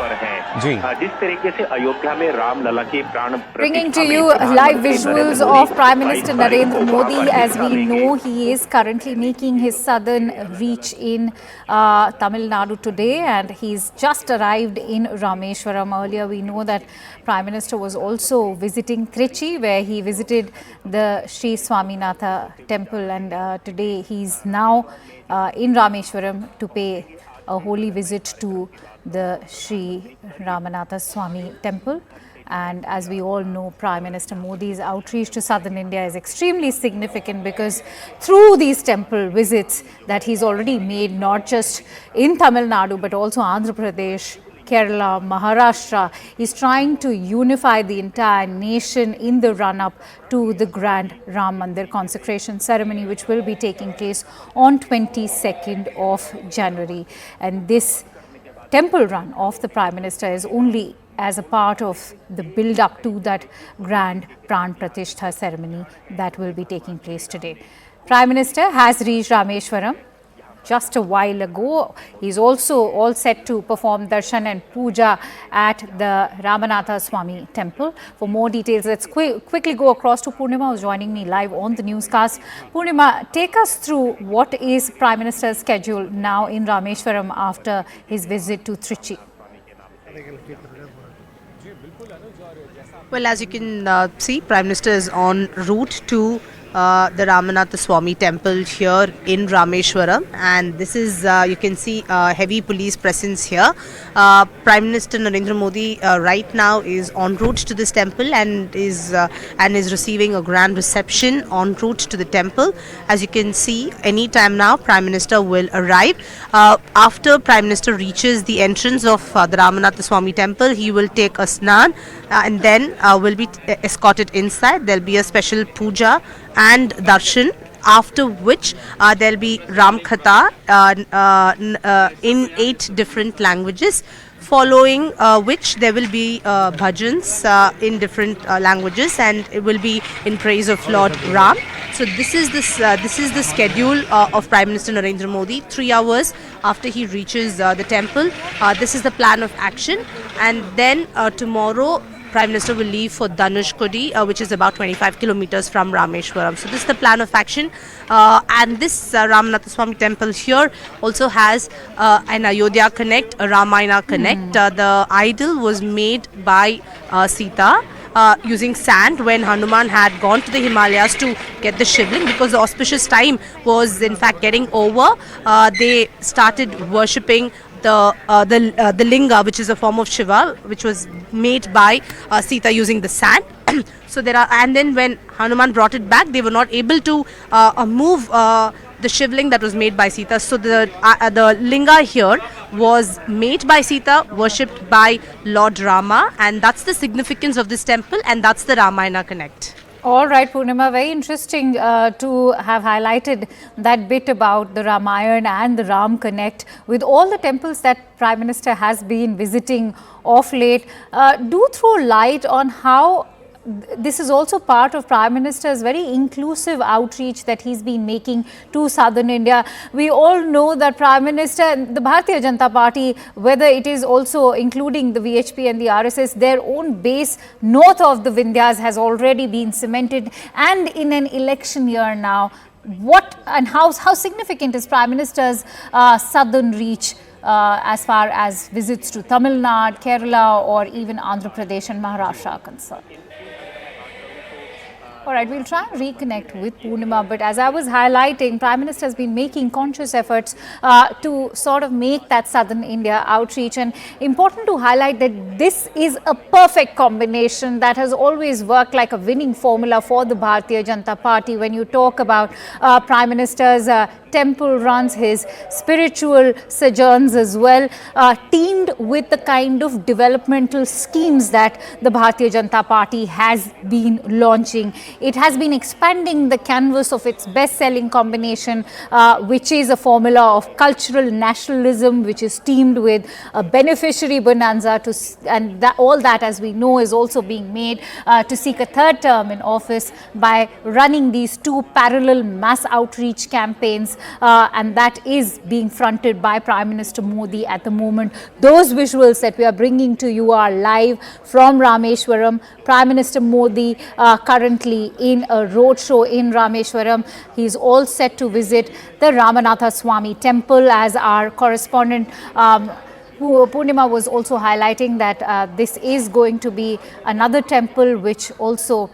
पर हैं। जिस तरीके से अयोध्या में रामलला के प्राण Bringing to you live visuals of Prime Minister Narendra Modi. As we know, he is currently making his southern reach in Tamil Nadu today, and he's just arrived in Rameswaram. Earlier, we know that Prime Minister was also visiting Trichy, where he visited the Sri Swaminatha temple, and today he's now in Rameswaram to pay a holy visit to the Sri Ramanatha Swami temple. And as we all know, Prime Minister Modi's outreach to southern India is extremely significant, because through these temple visits that he's already made, not just in Tamil Nadu but also Andhra Pradesh, Kerala, Maharashtra, he's trying to unify the entire nation in the run-up to the grand Ram Mandir consecration ceremony, which will be taking place on 22nd of January. And this temple run of the Prime Minister is only as a part of the build-up to that grand Pran Pratishtha ceremony that will be taking place today. Prime Minister has reached Rameswaram just a while ago. He's also all set to perform darshan and puja at the Ramanatha Swami temple. For more details, let's quickly go across to Purnima, who's joining me live on the newscast. Purnima, take us through what is Prime Minister's schedule now in Rameswaram after his visit to Trichy. Well, as you can see, Prime Minister is en route to the Ramanatha Swami temple here in Rameswaram, and this is you can see heavy police presence here. Prime Minister Narendra Modi right now is en route to this temple and is receiving a grand reception en route to the temple. As you can see, any time now Prime Minister will arrive. After Prime Minister reaches the entrance of the Ramanatha Swami temple, he will take a snan and then will be escorted inside. There will be a special puja and darshan, after which there will be Ram Katha in 8 different languages, following which there will be bhajans in different languages, and it will be in praise of Lord Ram. So this is the schedule of Prime Minister Narendra Modi. 3 hours after he reaches the temple, this is the plan of action, and then tomorrow Prime Minister will leave for Dhanushkodi, which is about 25 kilometers from Rameswaram. So this is the plan of action, and this Ramanatha Swami temple here also has an Ayodhya Connect, a Ramayana Connect. The idol was made by Sita using sand when Hanuman had gone to the Himalayas to get the shivling, because the auspicious time was in fact getting over. They started worshipping the linga, which is a form of Shiva, which was made by Sita using the sand. So and then when Hanuman brought it back, they were not able to move the shivling that was made by Sita. So the linga here was made by Sita, worshipped by Lord Rama, and that's the significance of this temple, and that's the Ramayana Connect. All right, Purnima, very interesting to have highlighted that bit about the Ramayana and the Ram Connect with all the temples that Prime Minister has been visiting of late. Do throw light on how this is also part of Prime Minister's very inclusive outreach that he's been making to southern India. We all know that Prime Minister, the Bharatiya Janata Party, whether it is also including the VHP and the RSS, their own base north of the Vindhyas has already been cemented, and in an election year now, what and how significant is Prime Minister's southern reach as far as visits to Tamil Nadu, Kerala or even Andhra Pradesh and Maharashtra are concerned? All right, we'll try and reconnect with Purnima, but as I was highlighting, Prime Minister has been making conscious efforts to sort of make that southern India outreach, and important to highlight that this is a perfect combination that has always worked like a winning formula for the Bharatiya Janata Party. When you talk about Prime Minister's temple runs, his spiritual sojourns as well, teamed with the kind of developmental schemes that the Bharatiya Janata Party has been launching. It has been expanding the canvas of its best-selling combination, which is a formula of cultural nationalism, which is teamed with a beneficiary bonanza, and all that, as we know, is also being made to seek a third term in office by running these 2 parallel mass outreach campaigns and that is being fronted by Prime Minister Modi at the moment. Those visuals that we are bringing to you are live from Rameswaram. Prime Minister Modi currently in a roadshow in Rameswaram. He is all set to visit the Ramanatha Swami temple, as our correspondent Purnima was also highlighting that this is going to be another temple which also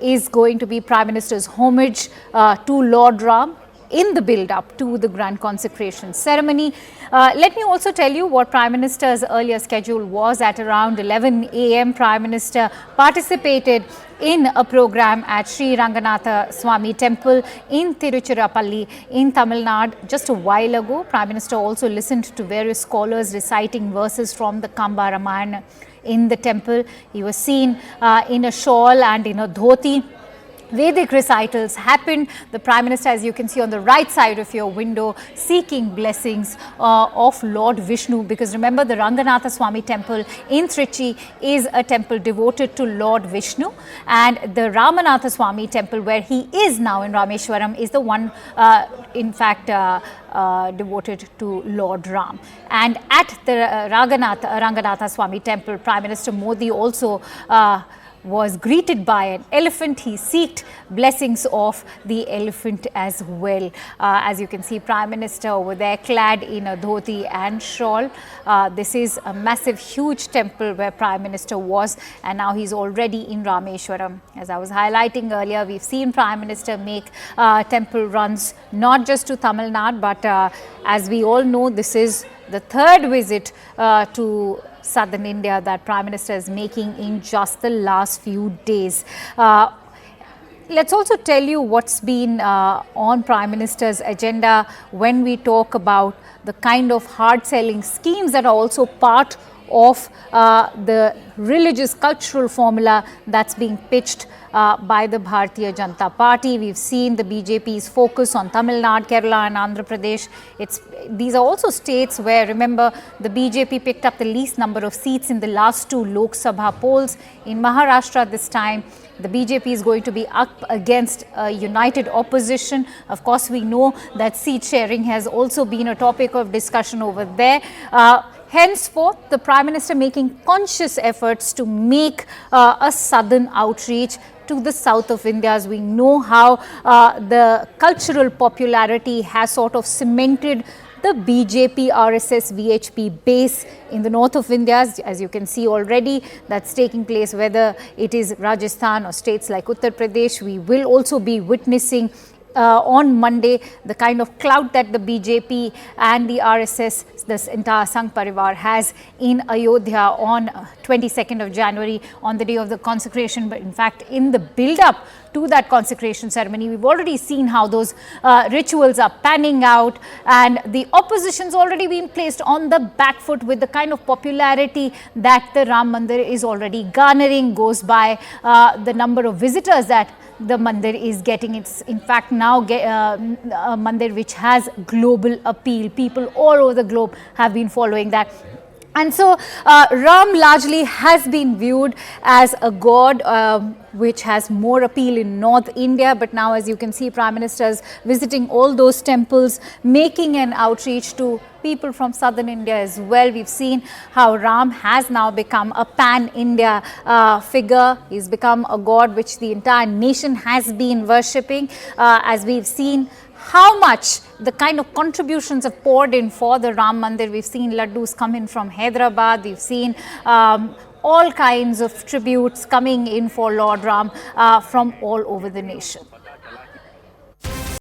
is going to be Prime Minister's homage to Lord Ram in the build-up to the grand consecration ceremony. Let me also tell you what Prime Minister's earlier schedule was. At around 11 a.m. Prime Minister participated in a program at Sri Ranganatha Swami Temple in Tiruchirappalli in Tamil Nadu just a while ago. Prime Minister also listened to various scholars reciting verses from the Kamba Ramayana in the temple. He was seen in a shawl and in a dhoti. Vedic recitals happened. The Prime Minister, as you can see on the right side of your window, seeking blessings of Lord Vishnu, because remember, the Ranganatha Swami temple in Trichy is a temple devoted to Lord Vishnu, and the Ramanatha Swami temple, where he is now in Rameswaram, is the one in fact devoted to Lord Ram. And at the Ranganatha Swami temple, Prime Minister Modi also was greeted by an elephant. He sought blessings of the elephant as well. As you can see, Prime Minister over there clad in a dhoti and shawl. This is a massive, huge temple where Prime Minister was, and now he's already in Rameswaram. As I was highlighting earlier, we've seen Prime Minister make temple runs not just to Tamil Nadu, but as we all know, this is the third visit to southern India that Prime Minister is making in just the last few days. Let's also tell you what's been on Prime Minister's agenda when we talk about the kind of hard-selling schemes that are also part of the religious cultural formula that's being pitched by the Bharatiya Janata Party. We've seen the BJP's focus on Tamil Nadu, Kerala and Andhra Pradesh. These are also states where, remember, the BJP picked up the least number of seats in the last two Lok Sabha polls. In Maharashtra this time, the BJP is going to be up against a united opposition. Of course, we know that seat sharing has also been a topic of discussion over there. Henceforth, the Prime Minister making conscious efforts to make a southern outreach to the south of India, as we know how the cultural popularity has sort of cemented the BJP, RSS, VHP base in the north of India. As you can see already, that's taking place, whether it is Rajasthan or states like Uttar Pradesh. We will also be witnessing on Monday the kind of clout that the BJP and the RSS, this entire Sangh Parivar, has in Ayodhya on 22nd of January, on the day of the consecration. But in fact, in the build-up to that consecration ceremony, we've already seen how those rituals are panning out, and the opposition's already been placed on the back foot with the kind of popularity that the Ram Mandir is already garnering, goes by the number of visitors that the mandir is getting. It's in fact now a mandir which has global appeal. People all over the globe have been following that. And so Ram largely has been viewed as a god which has more appeal in North India. But now, as you can see, Prime Minister is visiting all those temples, making an outreach to people from southern India as well. We've seen how Ram has now become a pan-India figure. He's become a god which the entire nation has been worshipping. As we've seen how much the kind of contributions have poured in for the Ram Mandir. We've seen laddus come in from Hyderabad. We've seen all kinds of tributes coming in for Lord Ram from all over the nation.